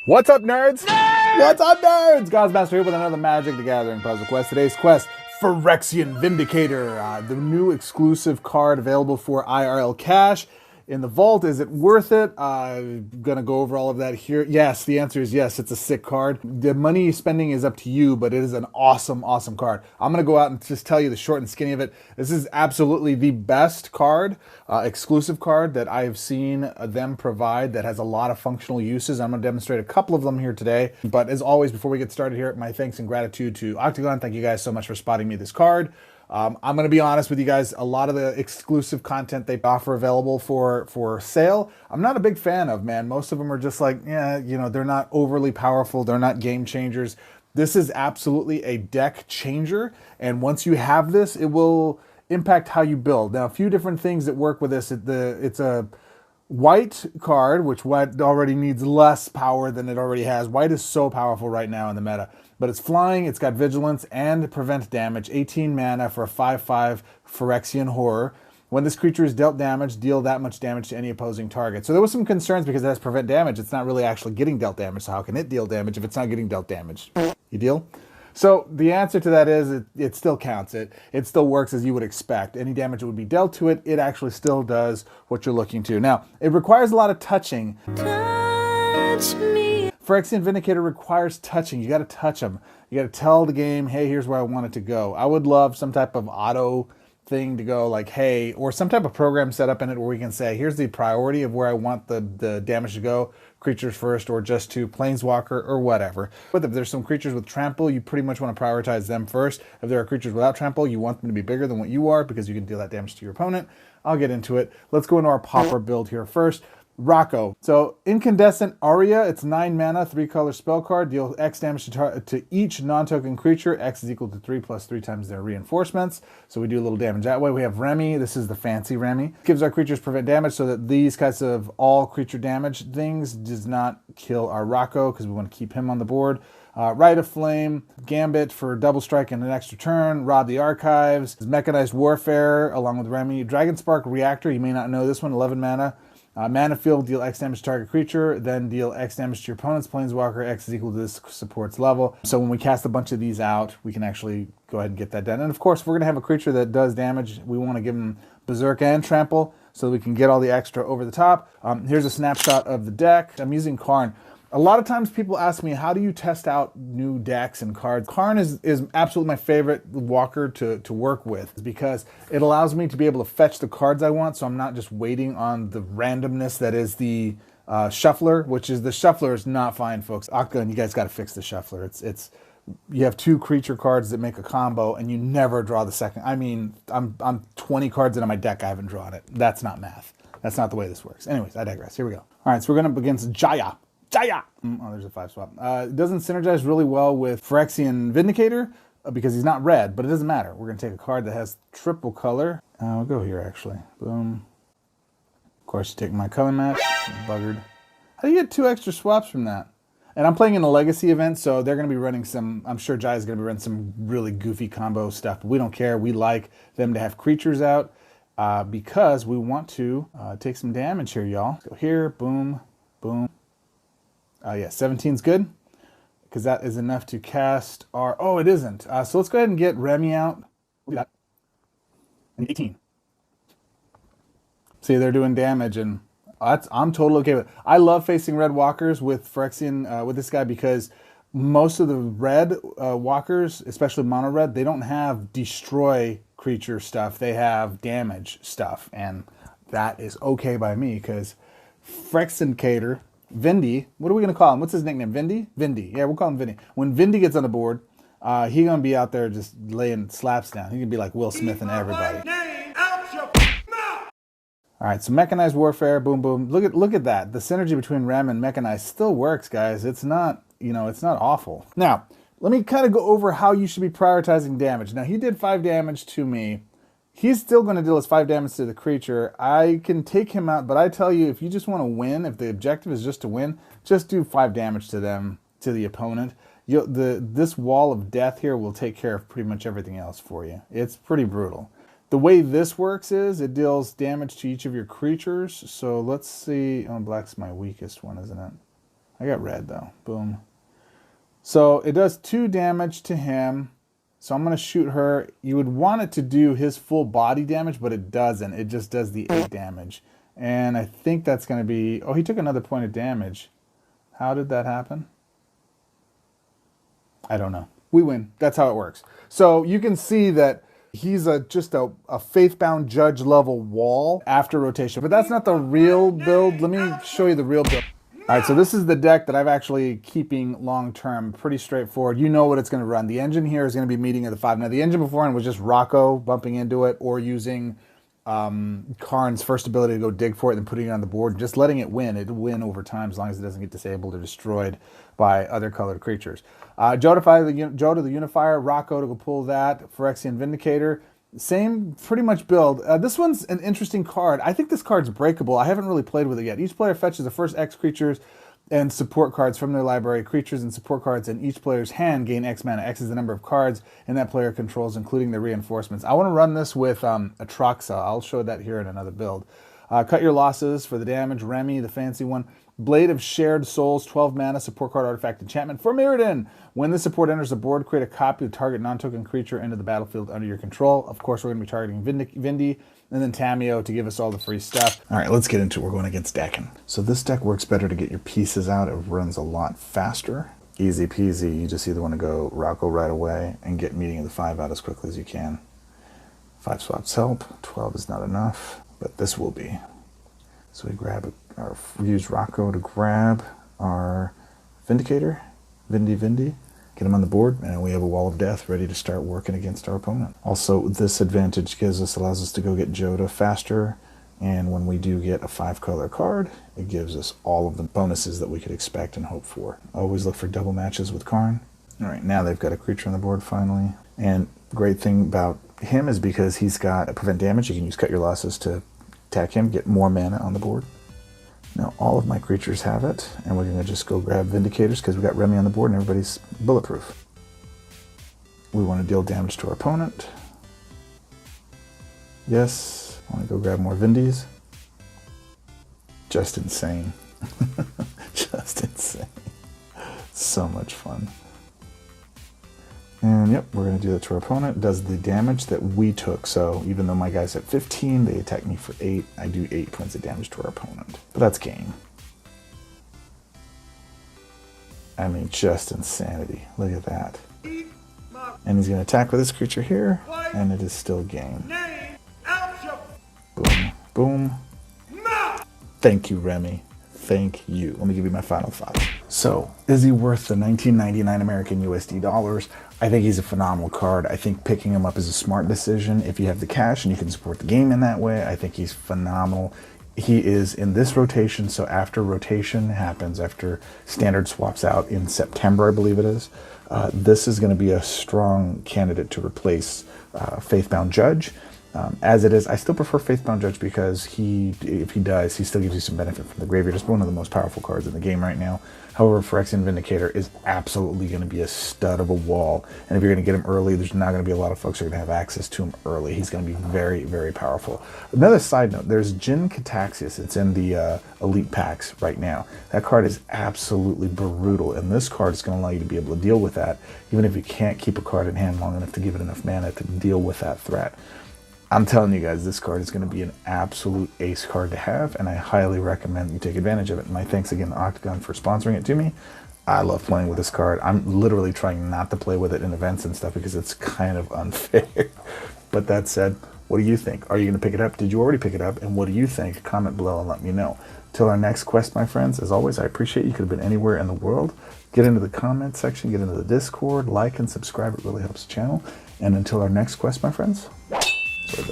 What's up, nerds? What's up, nerds? Goz Master here with another Magic the Gathering puzzle quest. Today's quest, Phyrexian Vindicator, the new exclusive card available for IRL cash in the vault. Is it worth it? I'm gonna go over all of that here. Yes, the answer is yes. It's a sick card. The money spending is up to you, but it is an awesome, awesome card. I'm gonna go out and just tell you the short and skinny of it. This is absolutely the best card, exclusive card that I have seen them provide that has a lot of functional uses. I'm gonna demonstrate a couple of them here today. But as always, before we get started here, my thanks and gratitude to Oktagon. Thank you guys so much for spotting me this card. I'm going to be honest with you guys, a lot of the exclusive content they offer available for sale, I'm not a big fan of, man. Most of them are just like, yeah, you know, they're not overly powerful. They're not game changers. This is absolutely a deck changer. And once you have this, it will impact how you build. Now, a few different things that work with this. It's a white card, which white already needs less power than it already has. White is so powerful right now in the meta. But it's flying, it's got vigilance and prevent damage. 18 mana for a 5/5 Phyrexian horror. When this creature is dealt damage, deal that much damage to any opposing target. So there was some concerns because it has prevent damage. It's not really actually getting dealt damage. So how can it deal damage if it's not getting dealt damage? You deal? So the answer to that is it still counts. It still works as you would expect. Any damage that would be dealt to it, it actually still does what you're looking to. Now, it requires a lot of touching. Touch me. Phyrexian Vindicator requires touching. You got to touch them. You got to tell the game, hey, here's where I want it to go. I would love some type of auto thing to go like, hey, or some type of program set up in it where we can say, here's the priority of where I want the damage to go. Creatures first, or just to Planeswalker, or whatever. But if there's some creatures with trample, you pretty much want to prioritize them first. If there are creatures without trample, you want them to be bigger than what you are because you can deal that damage to your opponent. I'll get into it. Let's go into our Pauper build here first. Rocco. So Incandescent Aria, it's 9 mana, 3-color spell card. Deal X damage to each non-token creature. X is equal to 3 plus 3 times their reinforcements. So we do a little damage that way. We have Remy. This is the fancy Remy. Gives our creatures prevent damage so that these kinds of all creature damage things does not kill our Rocco because we want to keep him on the board. Rite of Flame, Gambit for double strike and an extra turn, Rob the Archives, Mechanized Warfare along with Remy, Dragonspark Reactor, you may not know this one, 11 mana. Mana Field, deal X damage to target creature, then deal X damage to your opponent's Planeswalker. X is equal to this support's level. So when we cast a bunch of these out, we can actually go ahead and get that done. And of course, if we're going to have a creature that does damage, we want to give them Berserk and Trample so that we can get all the extra over the top. Here's a snapshot of the deck. I'm using Karn. A lot of times people ask me, how do you test out new decks and cards? Karn is absolutely my favorite walker to work with because it allows me to be able to fetch the cards I want, so I'm not just waiting on the randomness that is the shuffler, which is the shuffler is not fine, folks. Oktagon, you guys got to fix the shuffler. It's you have 2 creature cards that make a combo and you never draw the second. I mean, I'm 20 cards into my deck, I haven't drawn it. That's not math. That's not the way this works. Anyways, I digress. Here we go. All right, so we're going up against Jaya. Oh, there's a 5 swap. It doesn't synergize really well with Phyrexian Vindicator because he's not red, but it doesn't matter. We're going to take a card that has triple color. We'll go here, actually. Boom. Of course, you take my color match. Buggered. How do you get 2 extra swaps from that? And I'm playing in a legacy event, so they're going to be running some, I'm sure Jai's going to be running some really goofy combo stuff, but we don't care. We like them to have creatures out because we want to take some damage here, y'all. Go here, boom, boom. Yeah, 17's good because that is enough to cast our... Oh, it isn't. So let's go ahead and get Remy out. Look at that. And 18. See, they're doing damage, and I'm totally okay with it. I love facing red walkers with Phyrexian, with this guy, because most of the red walkers, especially mono red, they don't have destroy creature stuff. They have damage stuff, and that is okay by me because Phyrexian Vindy, what are we going to call him? What's his nickname? Vindy? Vindy. Yeah, we'll call him Vindy. When Vindy gets on the board, he's going to be out there just laying slaps down. He's going to be like Will Smith and everybody. All right, so Mechanized Warfare, boom, boom. Look at that. The synergy between Rem and Mechanized still works, guys. It's not, it's not awful. Now, let me kind of go over how you should be prioritizing damage. Now, he did 5 damage to me. He's still going to deal his 5 damage to the creature. I can take him out, but I tell you, if you just want to win, if the objective is just to win, just do 5 damage to them, to the opponent. This wall of death here will take care of pretty much everything else for you. It's pretty brutal. The way this works is it deals damage to each of your creatures. So let's see. Oh, black's my weakest one, isn't it? I got red though. Boom. So it does 2 damage to him. So I'm going to shoot her. You would want it to do his full body damage, but it doesn't. It just does the 8 damage. And I think that's going to be... Oh, he took another point of damage. How did that happen? I don't know. We win. That's how it works. So you can see that he's just a Faithbound Judge level wall after rotation. But that's not the real build. Let me show you the real build. All right, so this is the deck that I'm actually keeping long term. Pretty straightforward. You know what it's going to run. The engine here is going to be meeting at the 5. Now, the engine beforehand was just Rocco bumping into it or using Karn's first ability to go dig for it and putting it on the board, just letting it win. It'll win over time as long as it doesn't get disabled or destroyed by other colored creatures. Joe to the Unifier, Rocco to go pull that, Phyrexian Vindicator. Same pretty much build. This one's an interesting card. I think this card's breakable. I haven't really played with it yet. Each player fetches the first X creatures and support cards from their library. Creatures and support cards in each player's hand gain X mana. X is the number of cards and that player controls, including their reinforcements. I want to run this with Atraxa. I'll show that here in another build. Cut your losses for the damage. Remy, the fancy one. Blade of Shared Souls, 12 mana, support card, artifact, enchantment for Mirrodin. When this support enters the board, create a copy of target non-token creature into the battlefield under your control. Of course, we're going to be targeting Vindy, and then Tameo to give us all the free stuff. All right, let's get into it. We're going against Dakin. So this deck works better to get your pieces out. It runs a lot faster. Easy peasy. You just either want to go Rocco right away and get meeting of the 5 out as quickly as you can. 5 swaps help. 12 is not enough, but this will be. So we grab or use Rocco to grab our Vindicator, Vindy, get him on the board, and we have a Wall of Death ready to start working against our opponent. Also, this advantage allows us to go get Joda faster, and when we do get a 5-color card, it gives us all of the bonuses that we could expect and hope for. Always look for double matches with Karn. All right, now they've got a creature on the board finally, and great thing about him is because he's got a prevent damage. You can use Cut Your Losses to attack him, get more mana on the board. Now all of my creatures have it, and we're going to just go grab Vindicators because we got Remy on the board and everybody's bulletproof. We want to deal damage to our opponent. Yes, I want to go grab more Vindies. Just insane. Just insane. So much fun. And yep, we're going to do that to our opponent. It does the damage that we took. So even though my guy's at 15, they attack me for 8. I do 8 points of damage to our opponent. But that's game. I mean, just insanity. Look at that. And he's going to attack with this creature here, and it is still game. Boom. Boom. Thank you, Remy. Thank you. Let me give you my final thoughts. So, is he worth the $19.99 American USD dollars? I think he's a phenomenal card. I think picking him up is a smart decision. If you have the cash and you can support the game in that way, I think he's phenomenal. He is in this rotation, so after rotation happens, after standard swaps out in September, I believe it is, this is going to be a strong candidate to replace Faithbound Judge. As it is, I still prefer Faithbound Judge because if he dies, he still gives you some benefit from the graveyard. It's one of the most powerful cards in the game right now. However, Phyrexian Vindicator is absolutely going to be a stud of a wall. And if you're going to get him early, there's not going to be a lot of folks who are going to have access to him early. He's going to be very, very powerful. Another side note, there's Jin Cataxius. It's in the Elite Packs right now. That card is absolutely brutal. And this card is going to allow you to be able to deal with that, even if you can't keep a card in hand long enough to give it enough mana to deal with that threat. I'm telling you guys, this card is going to be an absolute ace card to have, and I highly recommend you take advantage of it. My thanks again to Oktagon for sponsoring it to me. I love playing with this card. I'm literally trying not to play with it in events and stuff because it's kind of unfair. But that said, what do you think? Are you going to pick it up? Did you already pick it up? And what do you think? Comment below and let me know. Till our next quest, my friends, as always, I appreciate you. Could have been anywhere in the world. Get into the comment section, get into the Discord, like and subscribe. It really helps the channel. And until our next quest, my friends, so